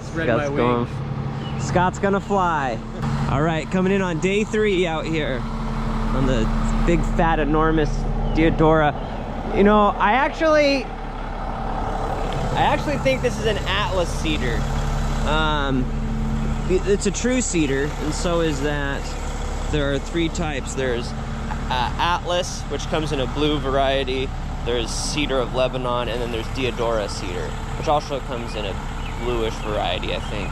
Spread my wings. Scott's gonna fly. All right, coming in on day 3 out here on the big, fat, enormous Deodara. You know, I actually think this is an Atlas cedar. It's a true cedar, and so is that. There are 3 types. There's Atlas, which comes in a blue variety. There's Cedar of Lebanon, and then there's Deodara cedar, which also comes in a bluish variety, I think.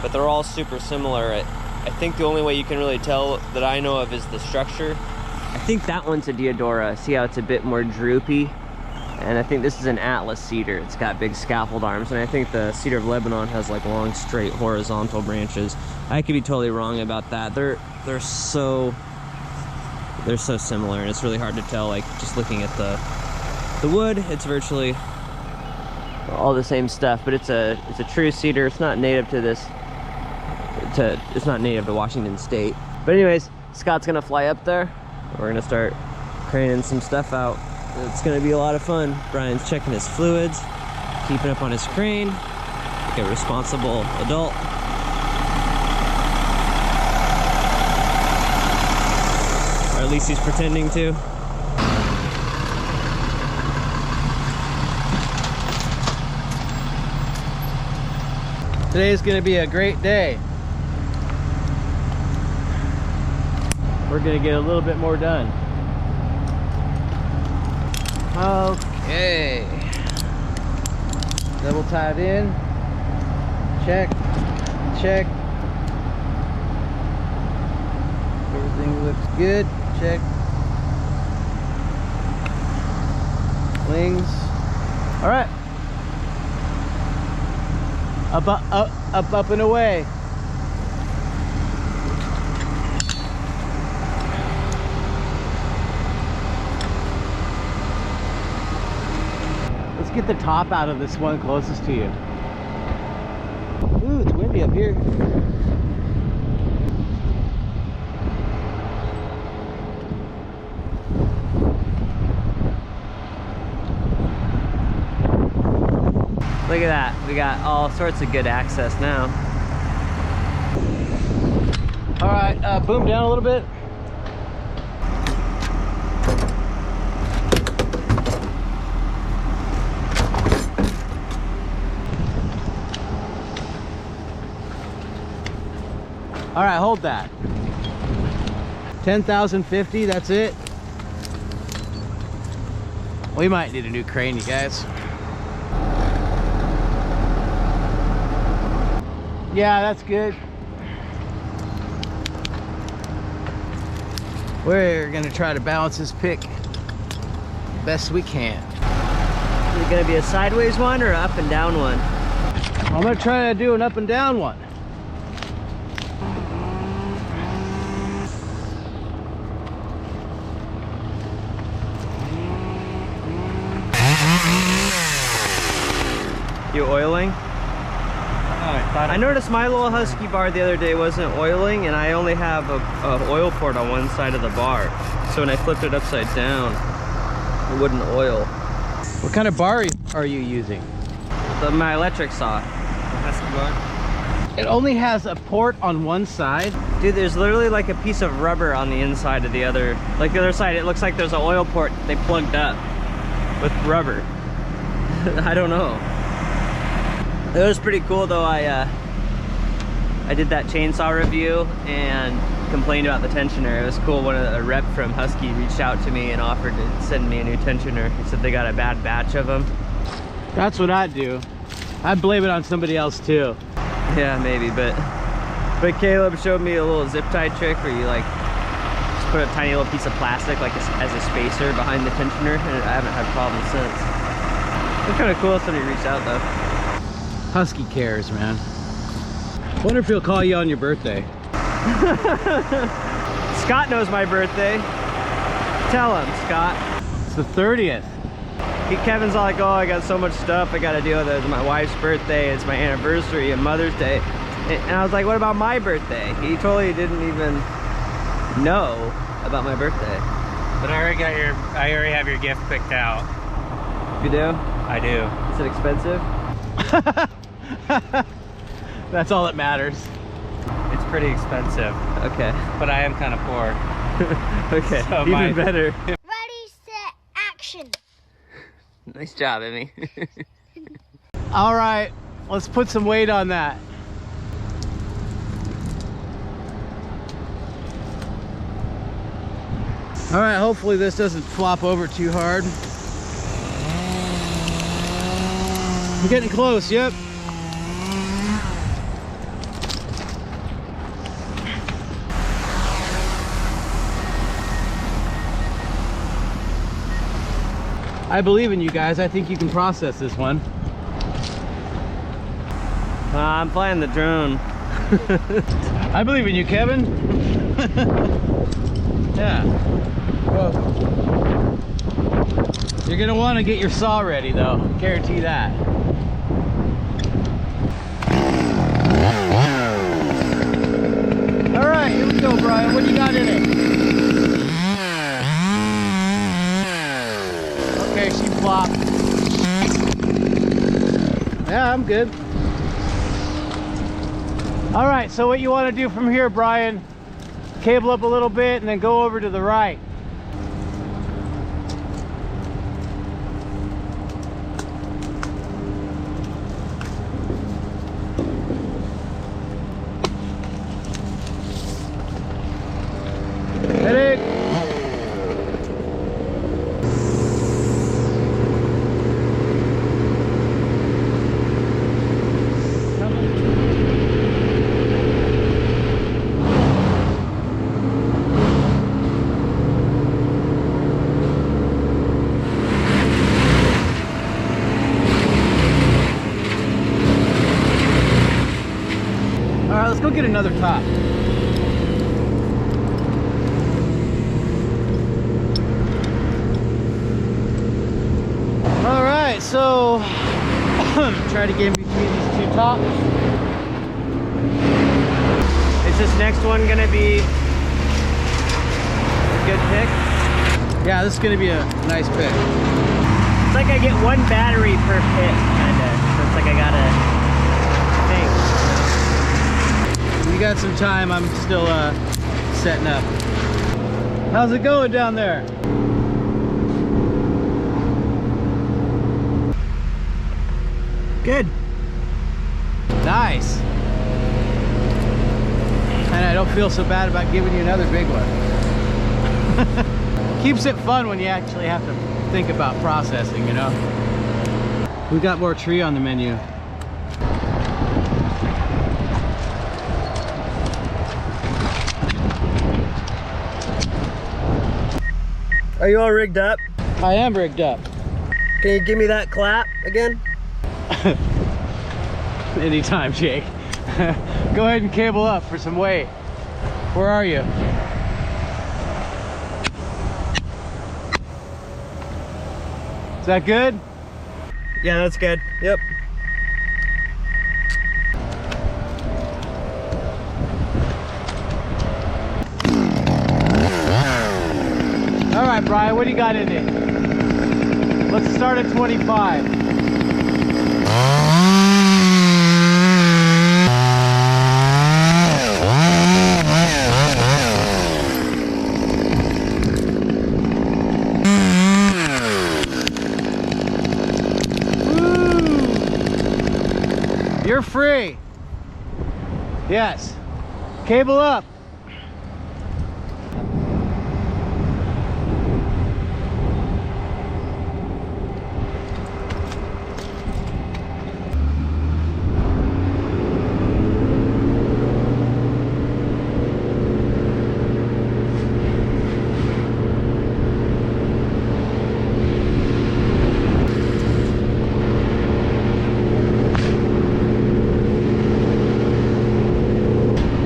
But they're all super similar. I think the only way you can really tell that I know of is the structure. I think that one's a Deodara. See how it's a bit more droopy? And I think this is an Atlas cedar. It's got big scaffold arms, and I think the Cedar of Lebanon has like long, straight, horizontal branches. I could be totally wrong about that. They're so similar, and it's really hard to tell. Like just looking at the wood, it's virtually all the same stuff. But it's a true cedar. It's not native to this. It's not native to Washington State. But anyways, Scott's gonna fly up there. We're gonna start craning some stuff out. It's gonna be a lot of fun. Brian's checking his fluids, keeping up on his crane, like a responsible adult. Or at least he's pretending to. Today's gonna be a great day. We're gonna get a little bit more done. Okay. Double tied in. Check. Check. Everything looks good. Check. Wings. All right. Up and away. Let's get the top out of this one closest to you. Ooh, it's windy up here. Look at that. We got all sorts of good access now. All right, boom down a little bit. All right, hold that. 10,050, that's it. We might need a new crane, you guys. Yeah, that's good. We're gonna try to balance this pick best we can. Is it gonna be a sideways one or an up and down one? I'm gonna try to do an up and down one. You oiling? I noticed my little Husky bar the other day wasn't oiling, and I only have a oil port on one side of the bar. So when I flipped it upside down, it wouldn't oil. What kind of bar are you using? My electric saw. Husky bar. It only has a port on one side. Dude, there's literally like a piece of rubber on the inside of the other, like the other side. It looks like there's an oil port they plugged up with rubber. I don't know. It was pretty cool though. I did that chainsaw review and complained about the tensioner. It was cool. A rep from Husky reached out to me and offered to send me a new tensioner. He said they got a bad batch of them. That's what I'd do. I'd blame it on somebody else too. Yeah, maybe, but Caleb showed me a little zip tie trick where you like just put a tiny little piece of plastic like as a spacer behind the tensioner, and I haven't had problems since. It's kind of cool. Somebody reached out though. Husky cares, man. Wonder if he'll call you on your birthday. Scott knows my birthday. Tell him, Scott. It's the 30th. Kevin's all like, oh, I got so much stuff I gotta deal with. It's my wife's birthday, it's my anniversary, and Mother's Day. And I was like, what about my birthday? He totally didn't even know about my birthday. But I already have your gift picked out. You do? I do. Is it expensive? That's all that matters. It's pretty expensive, Okay. but I am kind of poor. Okay. So Even better. Ready, set, action. Nice job, Emmy. All right, let's put some weight on that. All right, hopefully this doesn't flop over too hard. I'm getting close, yep. I believe in you guys. I think you can process this one. I'm flying the drone. I believe in you, Kevin. Yeah. Well, you're gonna want to get your saw ready, though. Guarantee that. All right, here we go, Brian. What do you got in it? Okay, she flopped. Yeah, I'm good. All right, so what you want to do from here, Brian, cable up a little bit and then go over to the right. Headache. All right, let's go get another top. All right, so try to get in between these two tops. Is this next one gonna be a good pick? Yeah, this is gonna be a nice pick. It's like I get one battery per pick, kinda. So it's like I gotta think. You got some time. I'm still setting up. How's it going down there? Good. Nice. And I don't feel so bad about giving you another big one. Keeps it fun when you actually have to think about processing, you know? We got more tree on the menu. Are you all rigged up? I am rigged up. Can you give me that clap again? Anytime, Jake. Go ahead and cable up for some weight. Where are you? Is that good? Yeah, that's good. Yep. All right, Brian, what do you got in it? Let's start at 25. You're free. Yes. Cable up.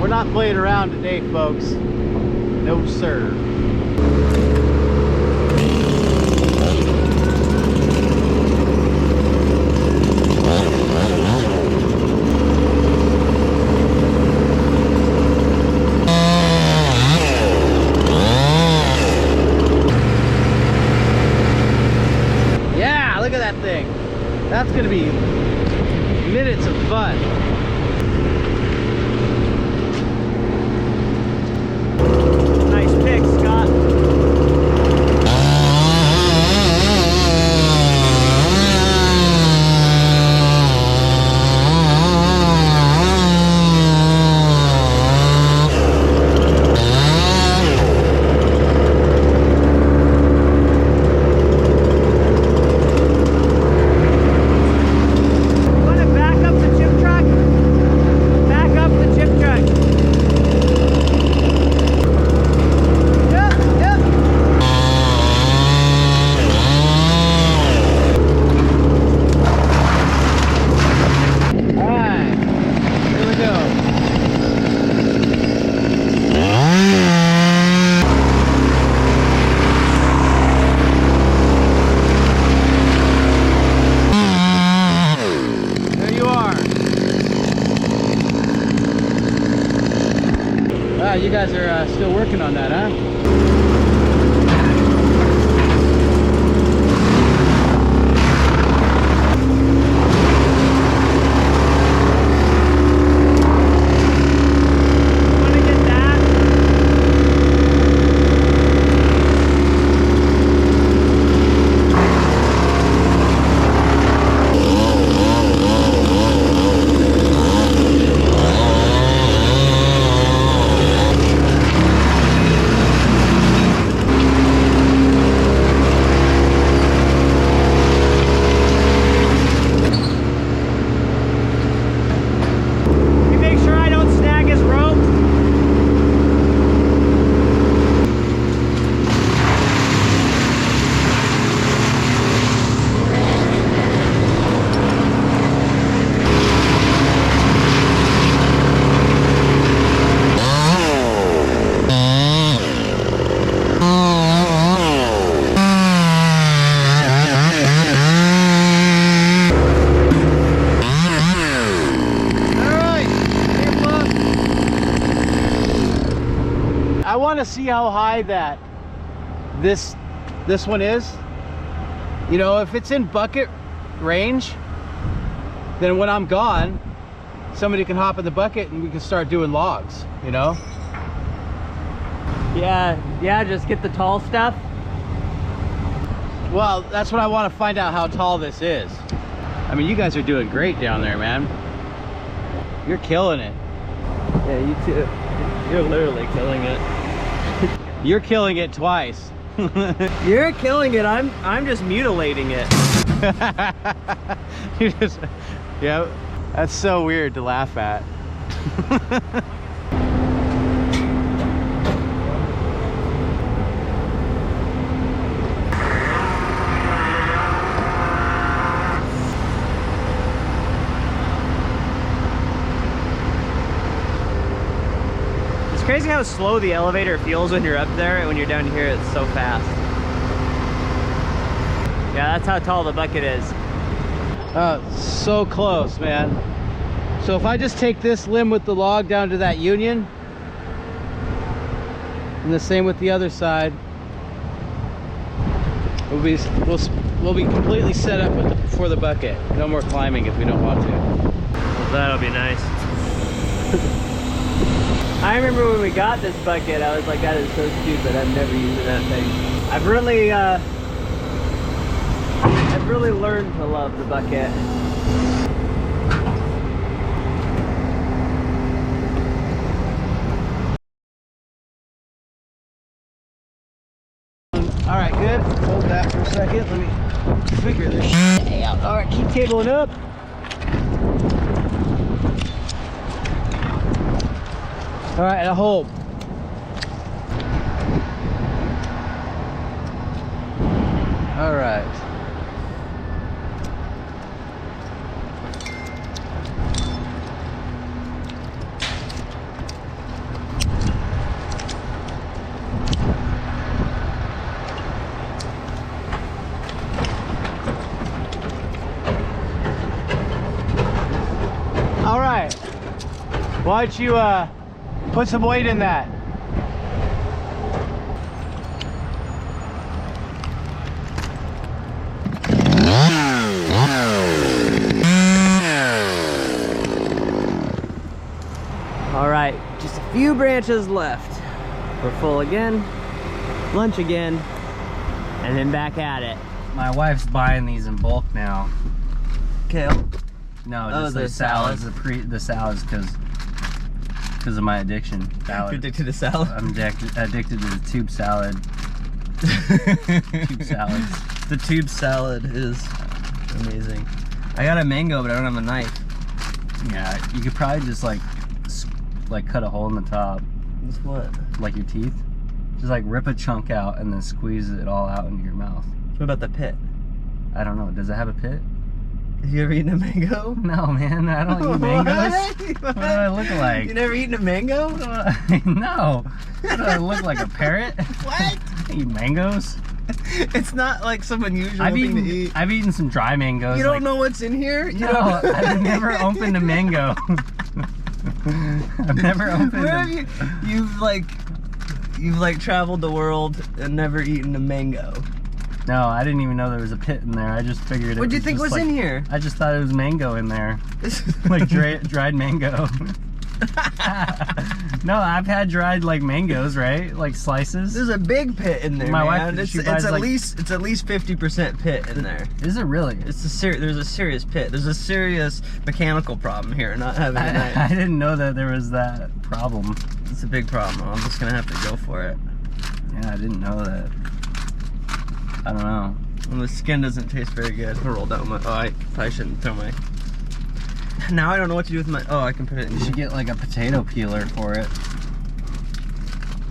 Not playing around today, folks. No, sir. Yeah, look at that thing. That's gonna be fun. Nice pick, Scott. You guys are still working on that, huh? I want to see how high that this one is. You know, if it's in bucket range, then when I'm gone, somebody can hop in the bucket and we can start doing logs, you know? Yeah, just get the tall stuff. Well, that's what I want to find out, how tall this is. I mean, you guys are doing great down there, man. You're killing it. Yeah, you too. You're literally killing it. You're killing it twice. You're killing it. I'm just mutilating it. You just, yeah, that's so weird to laugh at. It's crazy how slow the elevator feels when you're up there, and when you're down here, it's so fast. Yeah, that's how tall the bucket is. So close, man. So if I just take this limb with the log down to that union, and the same with the other side, we'll be completely set up for the bucket. No more climbing if we don't want to. Well, that'll be nice. I remember when we got this bucket, I was like, that is so stupid. I'm never using that thing. I've really learned to love the bucket. All right, good. Hold that for a second. Let me figure this shit out. All right, keep cabling up. All right, now hold. All right. All right. Why don't you put some weight in that? 2 branches left. We're full again, lunch again, and then back at it. My wife's buying these in bulk now. Kale? No, Oh, just the the salads. The salads because of my addiction. Salad. You're addicted to salad? I'm addicted to the tube salad. Tube salads. The tube salad is amazing. I got a mango, but I don't have a knife. Yeah, you could probably just like cut a hole in the top, With what? like your teeth. Just like rip a chunk out and then squeeze it all out into your mouth. What about the pit? I don't know. Does it have a pit? Have you ever eaten a mango? No, man. I don't eat mangoes. What do I look like? You never eaten a mango? No. What do I look like, a parrot? What? I eat mangoes. It's not like some unusual thing to eat. I've eaten some dry mangoes. You don't like, know what's in here? You No, I've never opened a mango. I've never opened Where have you? You've like traveled the world and never eaten a mango. No, I didn't even know there was a pit in there. I just figured it What do you think just was in here? I just thought it was mango in there. Like dried mango. No, I've had dried like mangoes, right? Like slices. There's a big pit in there. My man. wife, she it's buys, at like- least 50% pit in there. Is it really? There's a serious pit. There's a serious mechanical problem here, not having a I knife. didn't know that there was that problem. It's a big problem. I'm just gonna have to go for it. Yeah, I didn't know that. I don't know. And the skin doesn't taste very good. I'll roll down my. Oh, I probably shouldn't throw my. Now I don't know what to do with my. Oh, I can put it in. You should get like a potato peeler for it.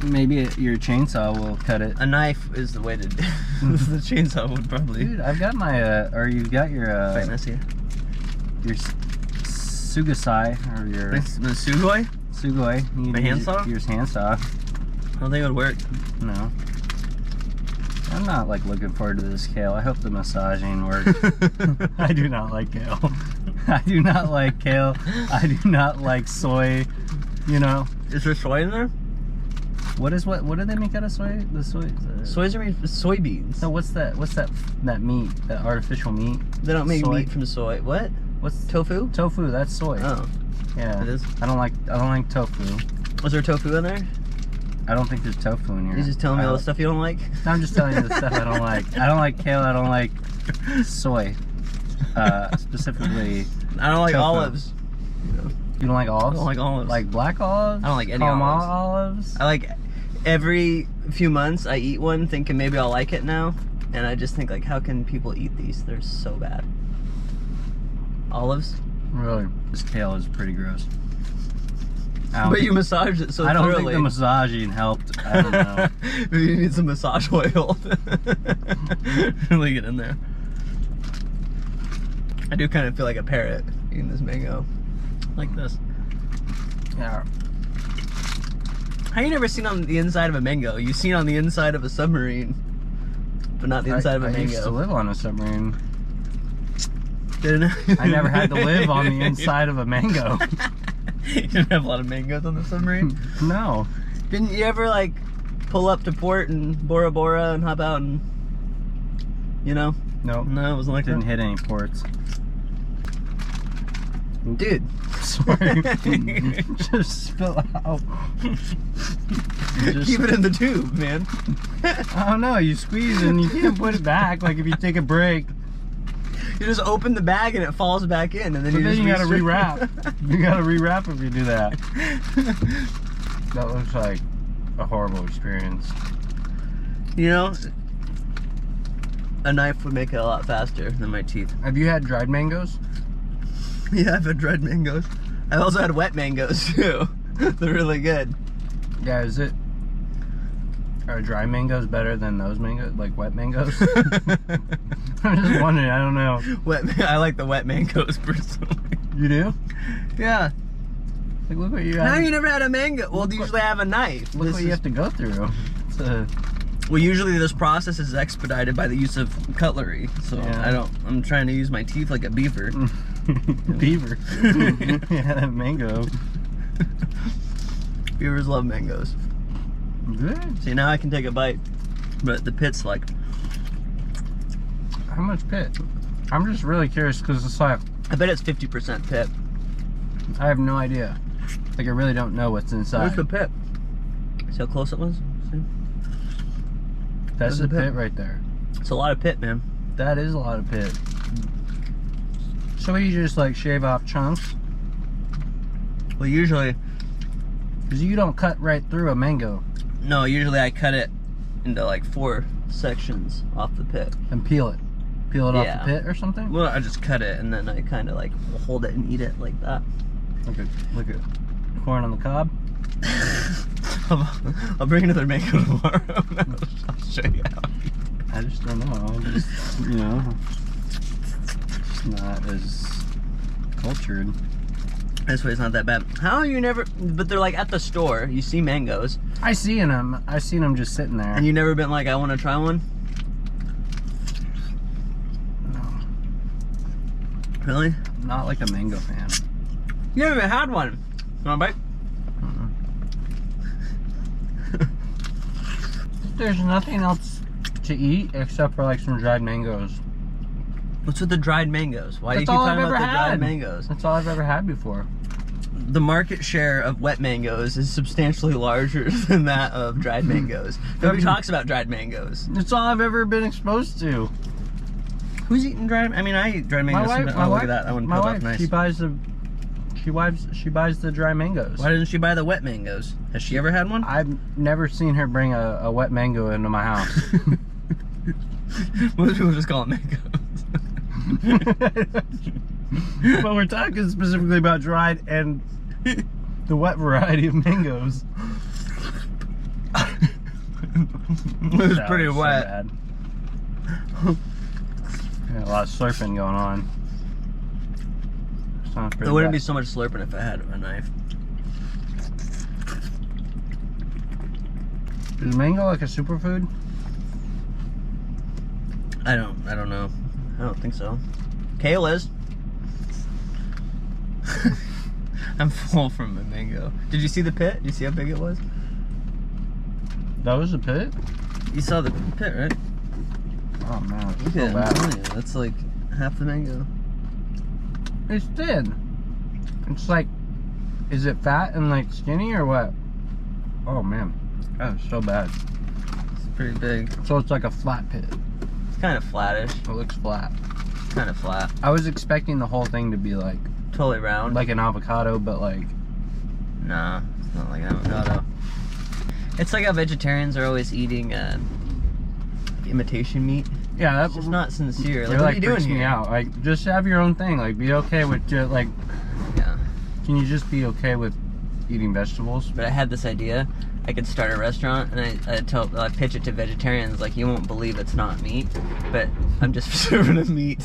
Maybe your chainsaw will cut it. A knife is the way to. The chainsaw would probably. Dude, I've got my, or you got your, Wait, let's see. your sugasai, or your The sugoi? sugoi. You My use handsaw? Your handsaw. I don't think it would work. No. I'm not like looking forward to this kale. I hope the massaging works. I do not like kale. I do not like kale. I do not like soy. You know. Is there soy in there? What do they make out of soy? The soy. Soys are made from soybeans. So what's that meat? That artificial meat? They don't make Soy. meat from soy. What? What's Tofu? tofu? That's soy. Oh. Yeah. It is? I don't like tofu. Was there tofu in there? I don't think there's tofu in here. You're just telling me all the stuff you don't like? No, I'm just telling you the stuff I don't like. I don't like kale. I don't like soy. Specifically. I don't like Tofu. olives. You don't like olives? I don't like olives. Like black olives? I don't like any Kalamata olives. olives? I like every few months I eat one thinking maybe I'll like it now. And I just think like, how can people eat these? They're so bad. Olives? Really? This kale is pretty gross. But you massaged it so I don't thoroughly. think the massaging helped. I don't know. Maybe you need some massage oil. Really get in there. I do kind of feel like a parrot eating this mango. Like this. Yeah. How you never seen on the inside of a mango? You've seen on the inside of a submarine, but not the inside of a I mango. used to live on a submarine. Didn't I never had to live on the inside of a mango. You didn't have a lot of mangoes on the submarine? No. Didn't you ever like pull up to port in Bora Bora and hop out and, you know? Nope. No, it wasn't like Didn't that. hit any ports. Dude. Sorry. Just spill out. Keep it in the tube, man. I don't know. You squeeze and you can't put it back. Like if you take a break. You just open the bag and it falls back in, and then But you then just you gotta restart- rewrap. You gotta rewrap if you do that. That looks like a horrible experience. You know, a knife would make it a lot faster than my teeth. Have you had dried mangoes? Yeah, I've had dried mangoes. I've also had wet mangoes too. They're really good. Yeah, are dry mangoes better than those mangoes, like wet mangoes? I'm just wondering, I don't know. I like the wet mangoes personally. You do? Yeah. Like look what you How have. you never had a mango? Well, usually I have a knife. Look what you have to go through. It's a, Well, usually this process is expedited by the use of cutlery. So Yeah. I'm trying to use my teeth like a beaver. beaver. Yeah, that mango. Beavers love mangoes. Good. See, now I can take a bite, but the pit's like, How much pit? I'm just really curious because it's like, I bet it's 50% pit. I have no idea. Like I really don't know what's inside. Where's the pit? See how close it was? See? That's the pit right there. It's a lot of pit, man. That is a lot of pit. So you just like shave off chunks? Well, usually, Because you don't cut right through a mango no, usually I cut it into like 4 sections off the pit. and peel it. Peel it off Yeah. the pit or something? Well, I just cut it and then I kind of like hold it and eat it like that. Look at corn on the cob. I'll bring another mango tomorrow. I'll show you how. I just don't know. I'm just, you know, just not as cultured. This way it's not that bad. How are you never? But they're like at the store. You see mangoes, I seen them. I seen them just sitting there. and you never been like, I want to try one. No, Really? not like a mango fan. You haven't even had one. You want a bite? There's nothing else to eat except for like some dried mangoes. What's with the dried mangoes? Why do you That's keep all talking I've about ever the dried had. mangoes? That's all I've ever had before. The market share of wet mangoes is substantially larger than that of dried mangoes. Nobody talks about dried mangoes. It's all I've ever been exposed to. Who's eating dried? I mean, I eat dried mangoes. Look at that. That one my peeled wife, off nice. she buys the dry mangoes. Why doesn't she buy the wet mangoes? Has she ever had one? I've never seen her bring a wet mango into my house. Most people just call it mangoes. But we're talking specifically about dried and the wet variety of mangoes. It was pretty so wet. bad. Yeah, a lot of slurping going on. Sounds pretty There wouldn't be bad. so much slurping if I had a knife. Is mango like a superfood? I don't know. I don't think so. Kale is. I'm full from a mango. Did you see the pit? Did you see how big it was? That was a pit? You saw the pit, right? Oh man, it's Look so at it. I'm bad. telling you, that's like half the mango. It's thin. It's like, is it fat and like skinny or what? Oh man, that was so bad. It's pretty big. So it's like a flat pit. It's kind of flattish. It looks flat. Kind of flat. I was expecting the whole thing to be like Totally round. an avocado, but like, Nah, it's not like an avocado. It's like how vegetarians are always eating imitation meat. yeah, It's just not sincere. It Like, what are like you doing freaks me here? out. Like, just have your own thing. Like, be okay with just like. Yeah. Can you just be okay with eating vegetables? But I had this idea. I could start a restaurant and I pitch it to vegetarians. Like, you won't believe it's not meat, but I'm just serving them meat.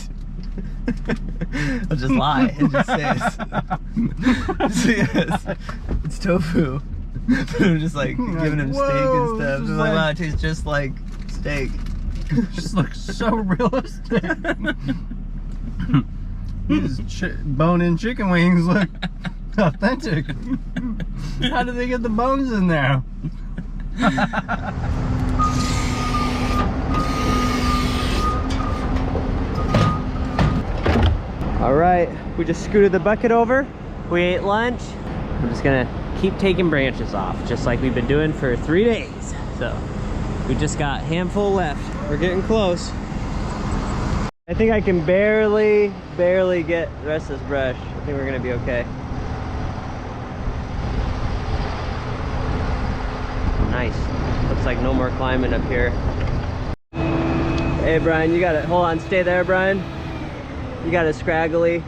I'll just lie and just say it's, yes, it's tofu. But I'm just like giving them steak and stuff. Just I'm like, wow, it tastes just like steak. Just looks so realistic. These bone-in chicken wings look authentic. How did they get the bones in there? All right, we just scooted the bucket over. We ate lunch. I'm just gonna keep taking branches off, just like we've been doing for 3 days. So we just got a handful left. We're getting close. I think I can barely get the rest of this brush. I think we're gonna be okay. Nice. Looks like no more climbing up here. Hey Brian, you got it. Hold on, stay there, Brian. You got a scraggly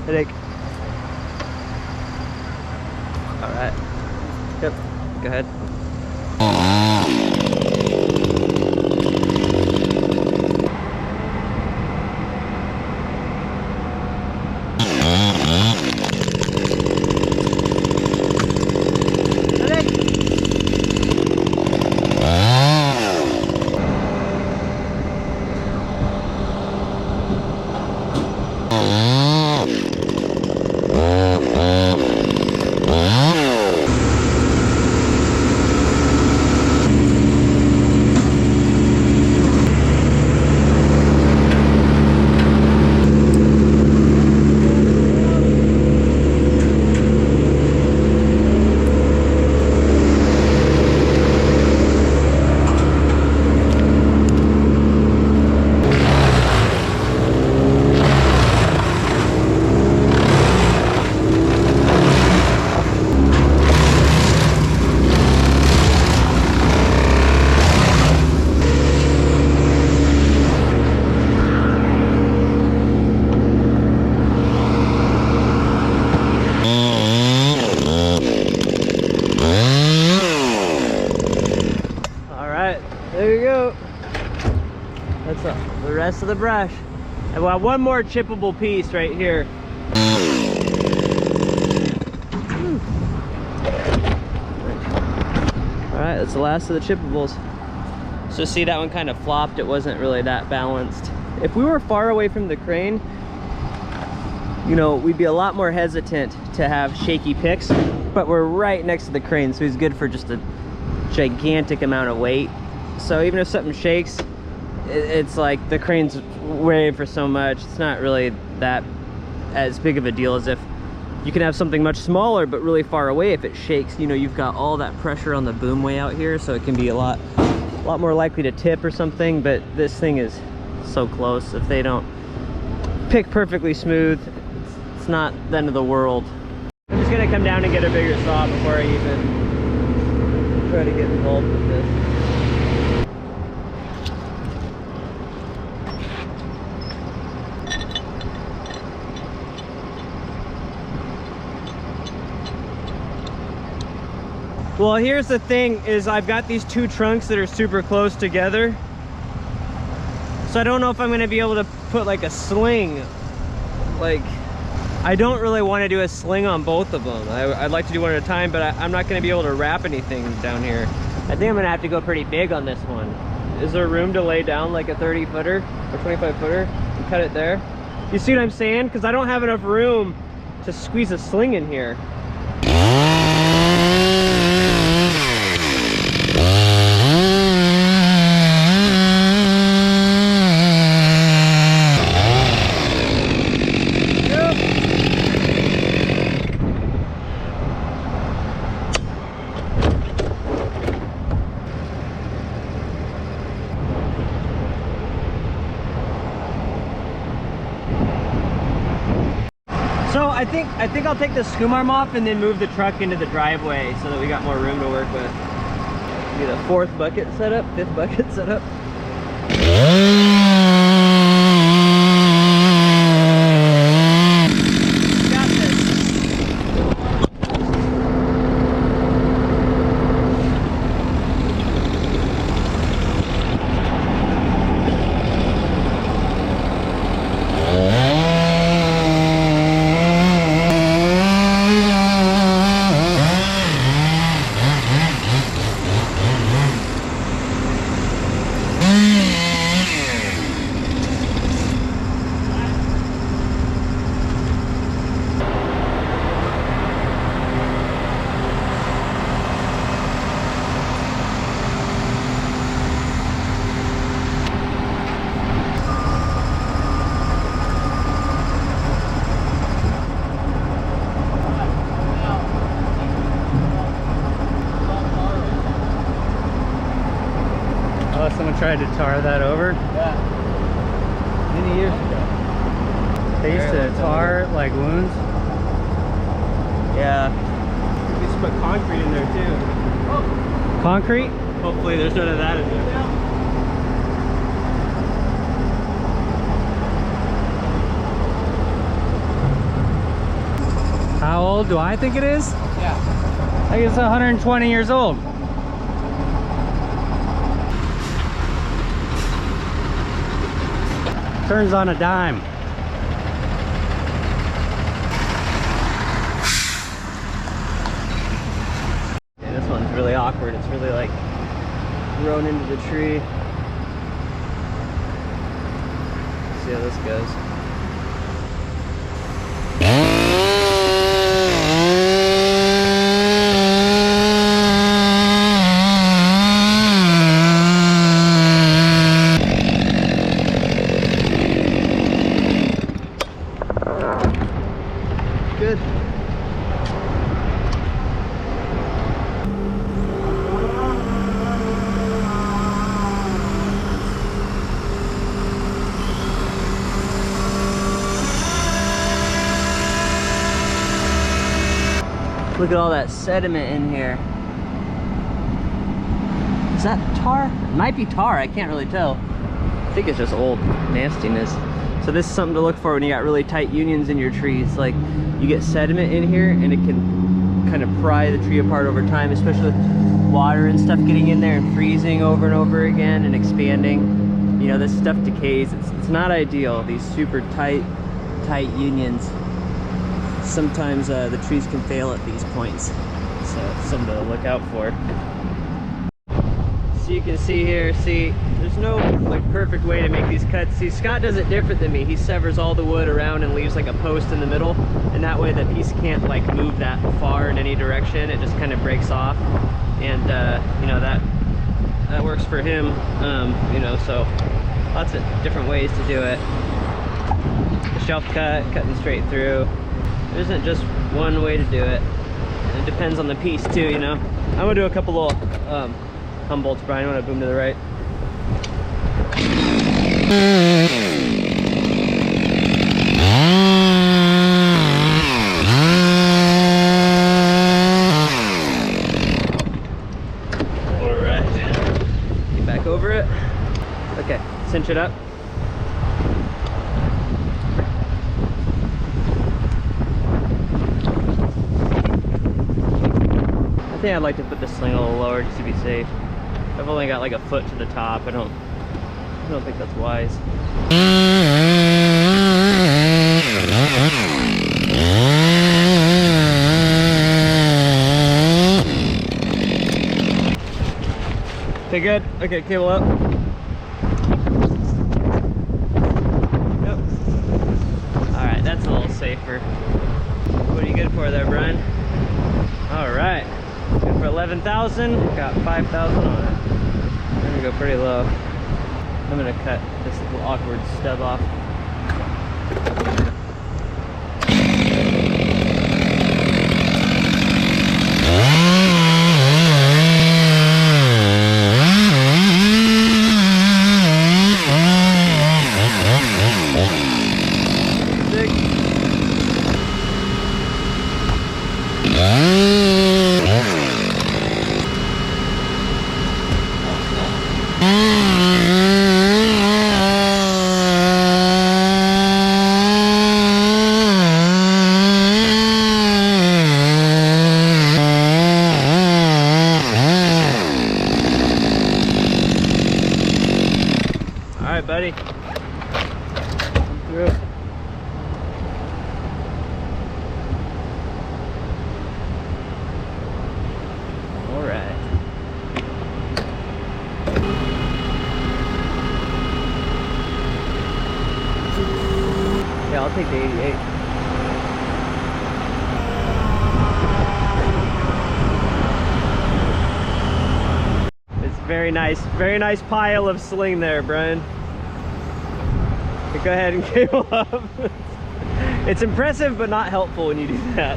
headache. All right. Yep. Go ahead. There you go. That's the rest of the brush. And we'll have one more chippable piece right here. All right, that's the last of the chippables. So see, that one kind of flopped. It wasn't really that balanced. If we were far away from the crane, you know, we'd be a lot more hesitant to have shaky picks, but we're right next to the crane, so he's good for just a gigantic amount of weight. So even if something shakes, it's like the crane's weighing for so much, it's not really that as big of a deal as if you can have something much smaller but really far away. If it shakes, you know, you've got all that pressure on the boom way out here, so it can be a lot more likely to tip or something. But this thing is so close. If they don't pick perfectly smooth, it's not the end of the world. I'm just gonna come down and get a bigger saw before I even try to get involved with this. Well, here's the thing, is I've got these two trunks that are super close together. So I don't know if I'm gonna be able to put like a sling. Like, I don't really want to do a sling on both of them. I'd like to do one at a time, but I'm not gonna be able to wrap anything down here. I think I'm gonna have to go pretty big on this one. Is there room to lay down like a 30 footer or 25 footer and cut it there? You see what I'm saying? Because I don't have enough room to squeeze a sling in here. So I think I'll take the scoom arm off and then move the truck into the driveway so that we got more room to work with. Get a fifth bucket set up. Got this. Oh, someone tried to tar that over? Yeah. Many years ago. They used to tar like wounds? Yeah. We just put concrete in there too. Concrete? Hopefully there's none of that in there. How old do I think it is? Yeah. I think it's 120 years old. Turns on a dime. Yeah, this one's really awkward. It's really like grown into the tree. Let's see how this goes. Good. Look at all that sediment in here. Is that tar? It might be tar, I can't really tell. I think it's just old nastiness. So this is something to look for when you got really tight unions in your trees. Like, you get sediment in here and it can kind of pry the tree apart over time, especially water and stuff getting in there and freezing over and over again and expanding. You know, this stuff decays. It's not ideal, these super tight unions. Sometimes the trees can fail at these points, so it's something to look out for. So you can see here, there's no like perfect way to make these cuts. See, Scott does it different than me. He severs all the wood around and leaves like a post in the middle, and that way the piece can't like move that far in any direction. It just kind of breaks off, and you know, that works for him. You know, so lots of different ways to do it. The shelf cut, cutting straight through. There isn't just one way to do it. It depends on the piece too, you know. I'm gonna do a couple little Humboldts, Brian. You want to boom to the right? All right. Get back over it. Okay, cinch it up. I think I'd like to put the sling a little lower just to be safe. I've only got like a foot to the top. I don't think that's wise. Okay, good. Okay, cable up. Yep. Alright, that's a little safer. What are you good for there, Brian? Alright. Good for 11,000. Got 5,000 on it. I'm gonna go pretty low. I'm gonna cut this little awkward stub off. Alright, buddy. Come through. Alright. Yeah, I'll take the 88. It's very nice pile of sling there, Brian. Go ahead and cable up. It's impressive, but not helpful when you do that.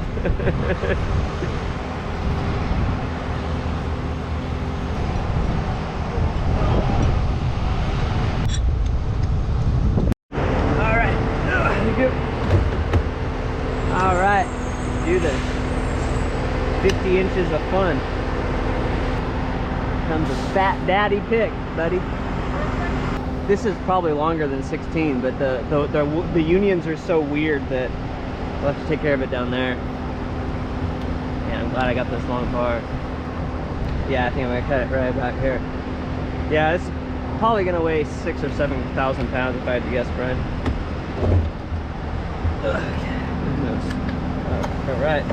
All right, all right, do this. 50 inches of fun. Comes a fat daddy pick, buddy. This is probably longer than 16, but the unions are so weird that we'll have to take care of it down there. Yeah, I'm glad I got this long part. Yeah, I think I'm gonna cut it right back here. Yeah, it's probably gonna weigh 6,000 or 7,000 pounds if I had to guess, Brian. Okay, all right.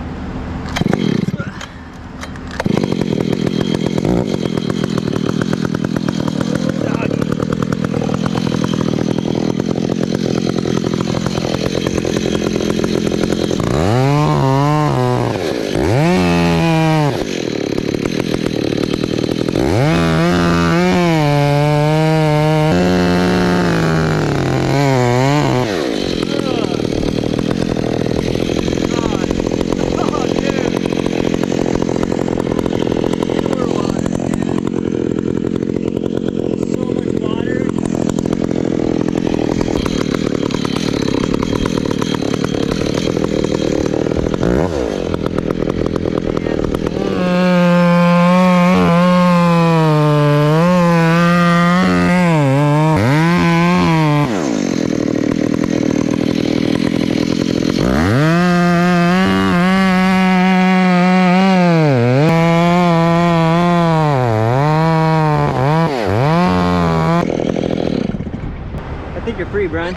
you're free, Brian.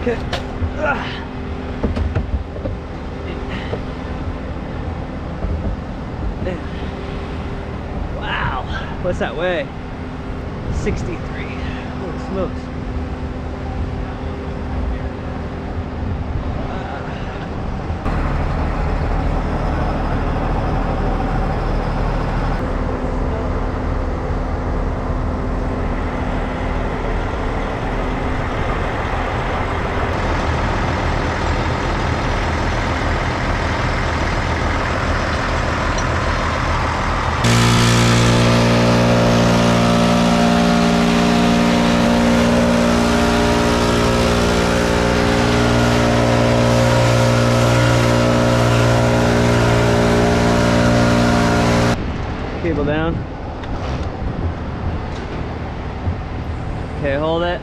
Okay. Wow. What's that weigh? 63. Holy smokes. Cable down. Okay, hold it.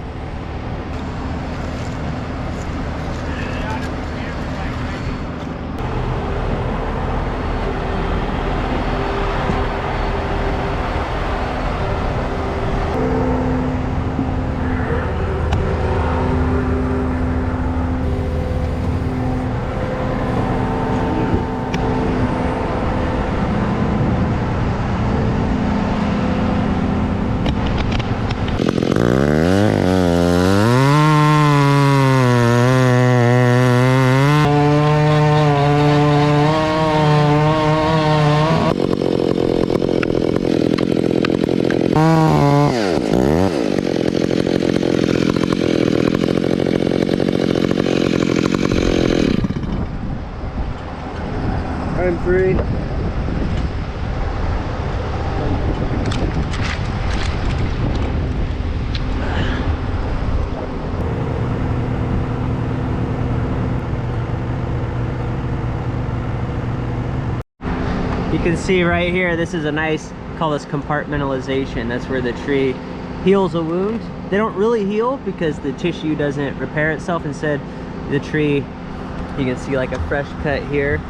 I'm free. You can see right here, this is a nice, call this compartmentalization. That's where the tree heals a wound. They don't really heal because the tissue doesn't repair itself. Instead, the tree, you can see like a fresh cut here.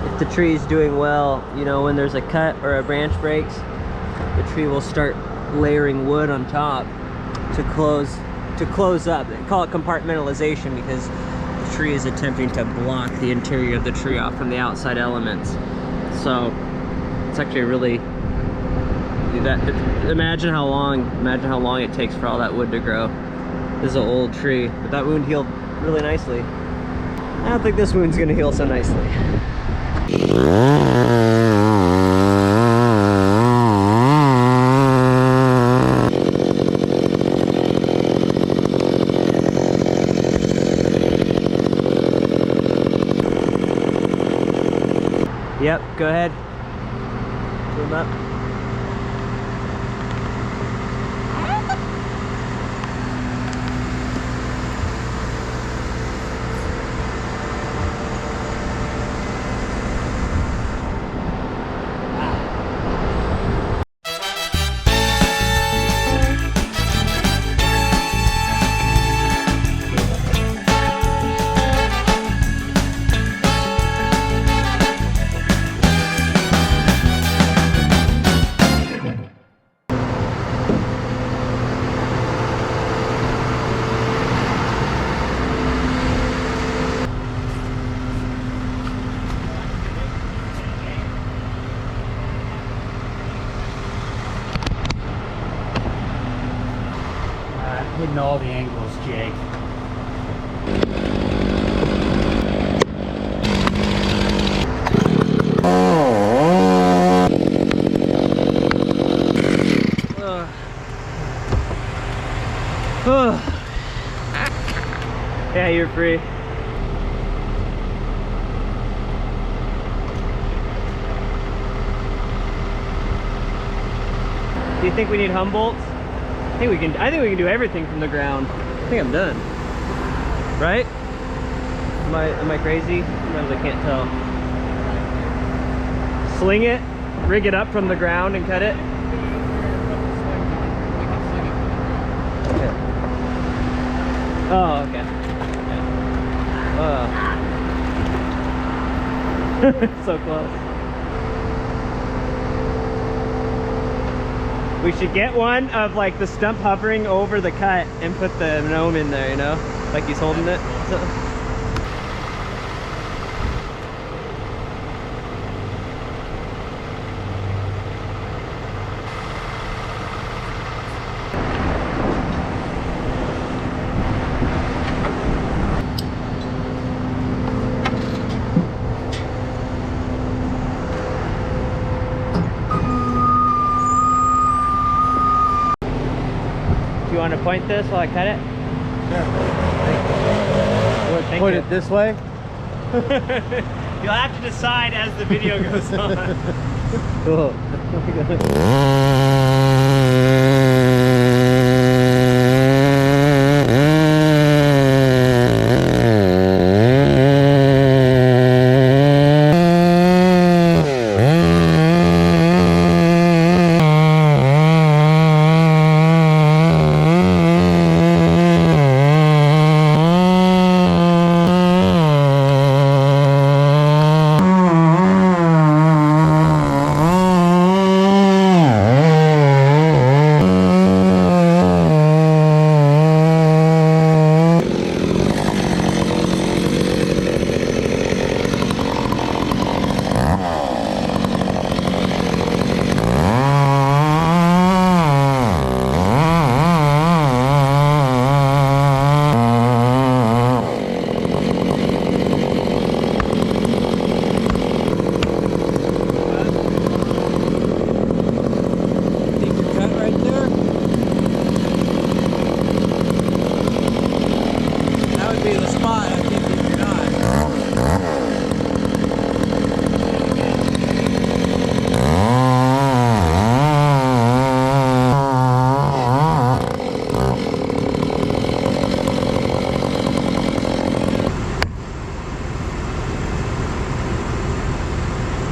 If the tree is doing well, you know, when there's a cut or a branch breaks, the tree will start layering wood on top to close up. They call it compartmentalization because the tree is attempting to block the interior of the tree off from the outside elements. So it's actually really, imagine how long it takes for all that wood to grow. This is an old tree, but that wound healed really nicely. I don't think this wound's gonna heal so nicely. Yep, go ahead. Zoom up. Hitting all the angles, Jake. Yeah, you're free. Do you think we need Humboldts? I think we can do everything from the ground. I think I'm done. Right? Am I crazy? Sometimes I can't tell. Sling it, rig it up from the ground and cut it. Oh, okay. So close. We should get one of like the stump hovering over the cut and put the gnome in there, you know? Like he's holding it. Do you want to point this while I cut it? Thank Put you. it this way. You'll have to decide as the video goes on. Cool.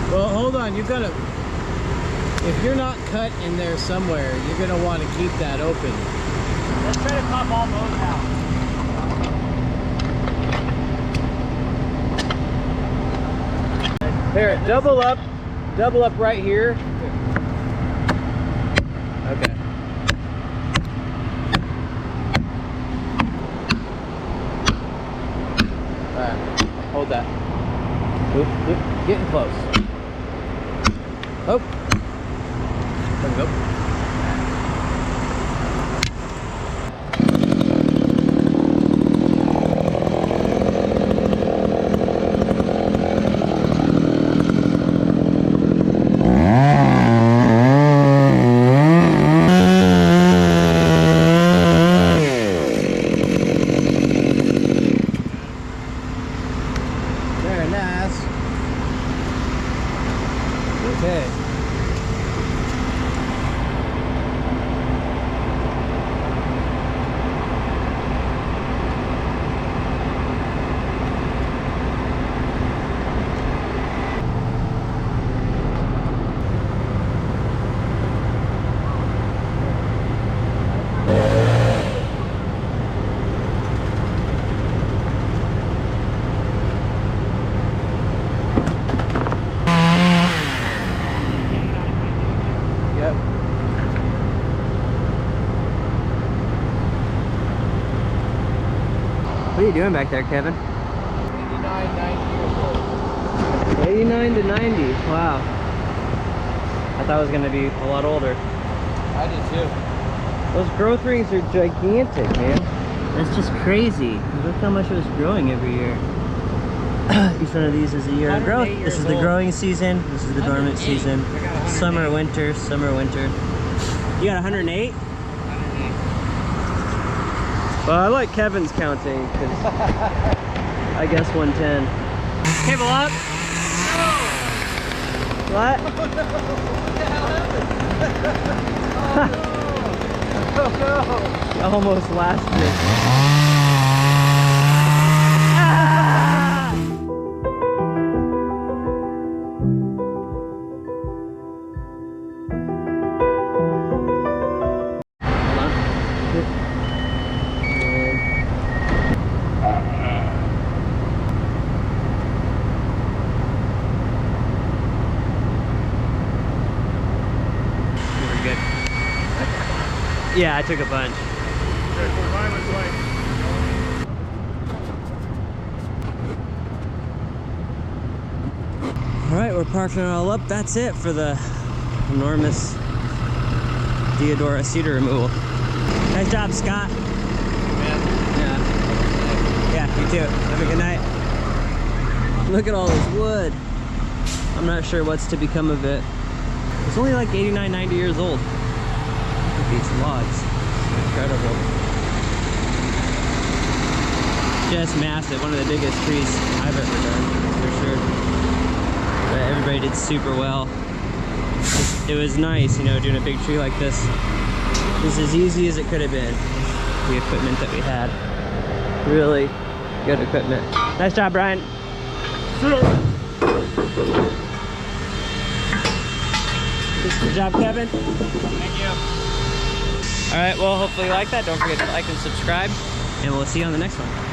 Well, hold on, you've got to, if you're not cut in there somewhere, you're going to want to keep that open. Let's try to pop all those out. Here, double up right here. Okay. Alright, hold that. Oop, oop, getting close. Oh. There we go. Very nice. Okay. Yep. What are you doing back there, Kevin? 89, 90 years old. 89 to 90. Wow. I thought it was going to be a lot older. I did too. Those growth rings are gigantic, man. That's just crazy. Look how much it was growing every year. Each one of these is a year of growth. This is the growing season. This is the dormant season. Summer, winter, summer, winter. You got 108? 108. Well, I like Kevin's counting because I guess 110. Cable up. What? What the hell happened? Oh no! Almost lasted. We're good. Yeah, I took a bunch. All right, we're parking it all up. That's it for the enormous Deodar Cedar removal. Nice job, Scott. Yeah, you too. Have a good night. Look at all this wood. I'm not sure what's to become of it. It's only like 89, 90 years old. Look at these logs. Incredible. Just massive. One of the biggest trees I've ever done, for sure. But everybody did super well. It was nice, you know, doing a big tree like this. It was as easy as it could have been. The equipment that we had. Really good equipment. Nice job, Brian. Good job, Kevin. Thank you. All right, well, hopefully you like that. Don't forget to like and subscribe, and we'll see you on the next one.